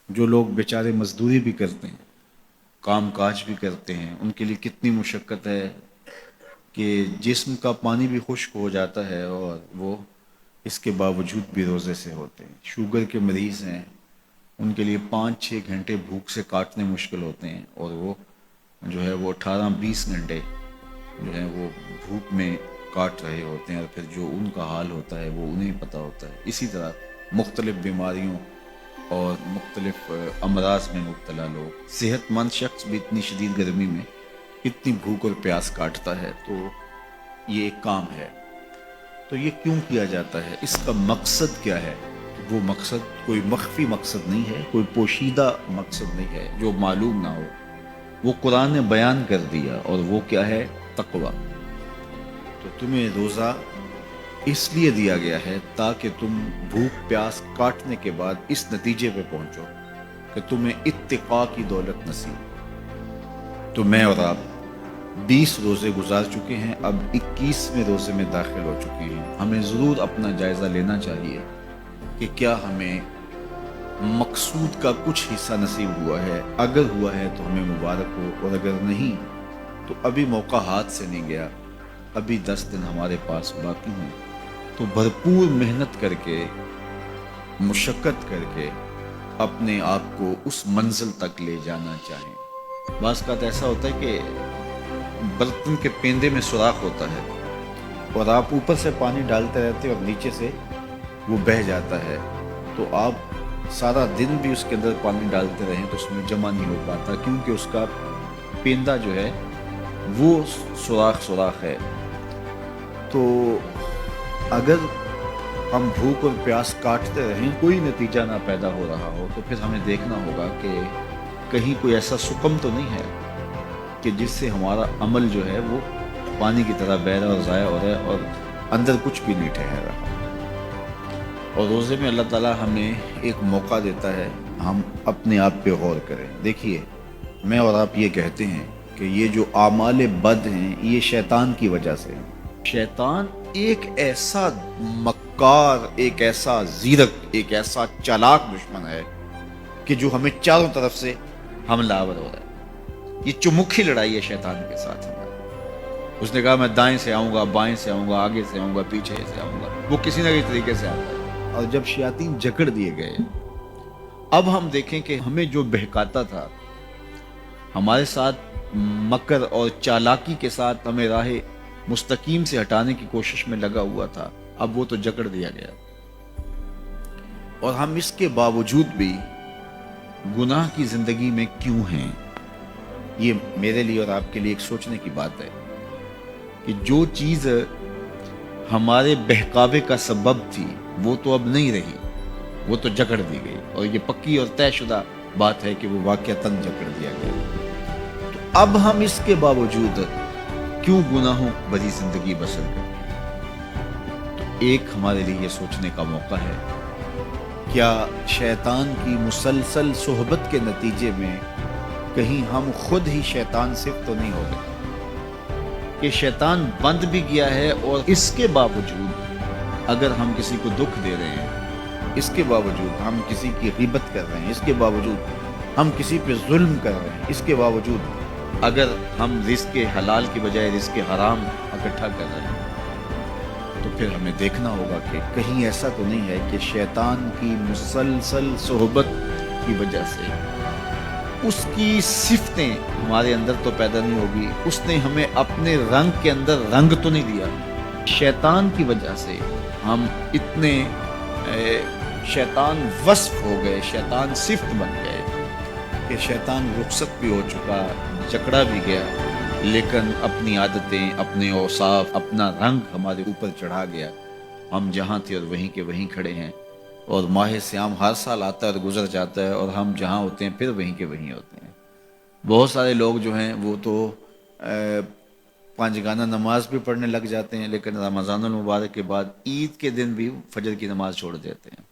جو لوگ بیچارے مزدوری بھی کرتے ہیں، کام کاج بھی کرتے ہیں، ان کے لیے کتنی مشقت ہے کہ جسم کا پانی بھی خشک ہو جاتا ہے اور وہ اس کے باوجود بھی روزے سے ہوتے ہیں۔ شوگر کے مریض ہیں، ان کے لیے 5-6 گھنٹے بھوک سے کاٹنے مشکل ہوتے ہیں، اور وہ جو ہے وہ 18-20 گھنٹے جو ہے وہ بھوک میں کاٹ رہے ہوتے ہیں، اور پھر جو ان کا حال ہوتا ہے وہ انہیں پتہ ہوتا ہے۔ اسی طرح مختلف بیماریوں اور مختلف امراض میں مبتلا لوگ، صحت مند شخص بھی اتنی شدید گرمی میں اتنی بھوک اور پیاس کاٹتا ہے، تو یہ ایک کام ہے۔ تو یہ کیوں کیا جاتا ہے؟ اس کا مقصد کیا ہے؟ وہ مقصد کوئی مخفی مقصد نہیں ہے، کوئی پوشیدہ مقصد نہیں ہے جو معلوم نہ ہو، وہ قرآن نے بیان کر دیا، اور وہ کیا ہے؟ تقوی۔ تو تمہیں روزہ اس لیے دیا گیا ہے تاکہ تم بھوک پیاس کاٹنے کے بعد اس نتیجے پہ پہنچو کہ تمہیں اتقاء کی دولت نصیب۔ تو میں اور آپ 20 روزے گزار چکے ہیں، اب 21ویں روزے میں داخل ہو چکے ہیں۔ ہمیں ضرور اپنا جائزہ لینا چاہیے کہ کیا ہمیں مقصود کا کچھ حصہ نصیب ہوا ہے۔ اگر ہوا ہے تو ہمیں مبارک ہو، اور اگر نہیں تو ابھی موقع ہاتھ سے نہیں گیا، ابھی 10 دن ہمارے پاس باقی ہیں۔ تو بھرپور محنت کر کے، مشقت کر کے اپنے آپ کو اس منزل تک لے جانا چاہیں۔ بعض اوقات ایسا ہوتا ہے کہ برتن کے پیندے میں سوراخ ہوتا ہے، اور آپ اوپر سے پانی ڈالتے رہتے اور نیچے سے وہ بہہ جاتا ہے، تو آپ سارا دن بھی اس کے اندر پانی ڈالتے رہیں تو اس میں جمع نہیں ہو پاتا، کیونکہ اس کا پیندہ جو ہے وہ سوراخ ہے۔ تو اگر ہم بھوک اور پیاس کاٹتے رہیں، کوئی نتیجہ نہ پیدا ہو رہا ہو، تو پھر ہمیں دیکھنا ہوگا کہ کہیں کوئی ایسا سکم تو نہیں ہے کہ جس سے ہمارا عمل جو ہے وہ پانی کی طرح بہہ رہا اور ضائع ہو رہا ہے، اور اندر کچھ بھی نہیں ٹھہر رہا۔ اور روزے میں اللہ تعالیٰ ہمیں ایک موقع دیتا ہے ہم اپنے آپ پہ غور کریں۔ دیکھیے، میں اور آپ یہ کہتے ہیں کہ یہ جو اعمال بد ہیں یہ شیطان کی وجہ سے ہیں۔ شیطان ایک ایسا مکار، ایک ایسا زیرک، ایک ایسا چالاک دشمن ہے کہ جو ہمیں چاروں طرف سے حملہ آور ہو رہا ہے۔ یہ چمکھی لڑائی ہے شیطان کے ساتھ ہماری۔ اس نے کہا میں دائیں سے آؤں گا، بائیں سے آؤں گا، آگے سے آؤں گا، پیچھے سے آؤں گا، وہ کسی نہ کسی طریقے سے آتا ہے۔ اور جب شیاطین جکڑ دیے گئے، اب ہم دیکھیں کہ ہمیں جو بہکاتا تھا، ہمارے ساتھ مکر اور چالاکی کے ساتھ ہمیں راہ مستقیم سے ہٹانے کی کوشش میں لگا ہوا تھا، اب وہ تو جکڑ دیا گیا، اور ہم اس کے باوجود بھی گناہ کی زندگی میں کیوں ہیں؟ یہ میرے لیے اور آپ کے لیے ایک سوچنے کی بات ہے کہ جو چیز ہمارے بہکاوے کا سبب تھی وہ تو اب نہیں رہی، وہ تو جکڑ دی گئی، اور یہ پکی اور طے شدہ بات ہے کہ وہ واقعتاً جکڑ دیا گیا۔ تو اب ہم اس کے باوجود کیوں گناہوں بھری زندگی بسر کریں؟ تو ایک ہمارے لیے یہ سوچنے کا موقع ہے، کیا شیطان کی مسلسل صحبت کے نتیجے میں کہیں ہم خود ہی شیطان صرف تو نہیں ہو گئے کہ شیطان بند بھی گیا ہے، اور اس کے باوجود اگر ہم کسی کو دکھ دے رہے ہیں، اس کے باوجود ہم کسی کی غیبت کر رہے ہیں، اس کے باوجود ہم کسی پہ ظلم کر رہے ہیں، اس کے باوجود اگر ہم رزق حلال کی بجائے رزق حرام اکٹھا کر رہے ہیں، تو پھر ہمیں دیکھنا ہوگا کہ کہیں ایسا تو نہیں ہے کہ شیطان کی مسلسل صحبت کی وجہ سے اس کی صفتیں ہمارے اندر تو پیدا نہیں ہوگی، اس نے ہمیں اپنے رنگ کے اندر رنگ تو نہیں دیا۔ شیطان کی وجہ سے ہم اتنے شیطان وصف ہو گئے، شیطان صفت بن گئے کہ شیطان رخصت بھی ہو چکا، جکڑا بھی گیا، لیکن اپنی عادتیں، اپنے اوصاف، اپنا رنگ ہمارے اوپر چڑھا گیا۔ ہم جہاں تھے اور وہیں کے وہیں کھڑے ہیں، اور ماہ سیام ہر سال آتا ہے اور گزر جاتا ہے، اور ہم جہاں ہوتے ہیں پھر وہیں کے وہیں ہوتے ہیں۔ بہت سارے لوگ جو ہیں وہ تو 5 گانہ نماز بھی پڑھنے لگ جاتے ہیں، لیکن رمضان المبارک کے بعد عید کے دن بھی فجر کی نماز چھوڑ دیتے ہیں،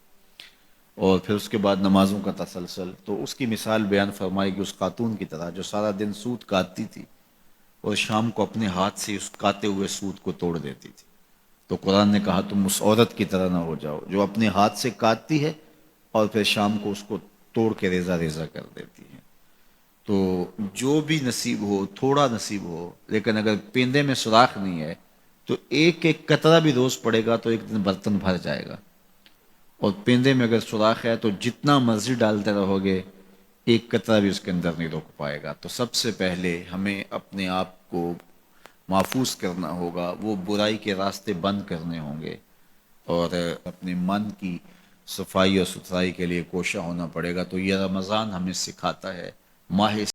اور پھر اس کے بعد نمازوں کا تسلسل۔ تو اس کی مثال بیان فرمائی کہ اس خاتون کی طرح جو سارا دن سوت کاٹتی تھی اور شام کو اپنے ہاتھ سے اس کاتے ہوئے سوت کو توڑ دیتی تھی۔ تو قرآن نے کہا تم اس عورت کی طرح نہ ہو جاؤ جو اپنے ہاتھ سے کاٹتی ہے اور پھر شام کو اس کو توڑ کے ریزہ ریزہ کر دیتی ہے۔ تو جو بھی نصیب ہو، تھوڑا نصیب ہو، لیکن اگر پیندے میں سوراخ نہیں ہے تو ایک ایک قطرہ بھی روز پڑے گا تو ایک دن برتن بھر جائے گا، اور پیندے میں اگر سوراخ ہے تو جتنا مرضی ڈالتے رہو گے ایک قطرہ بھی اس کے اندر نہیں روک پائے گا۔ تو سب سے پہلے ہمیں اپنے آپ کو محفوظ کرنا ہوگا، وہ برائی کے راستے بند کرنے ہوں گے، اور اپنے من کی صفائی اور ستھرائی کے لیے کوشاں ہونا پڑے گا۔ تو یہ رمضان ہمیں سکھاتا ہے، ماہ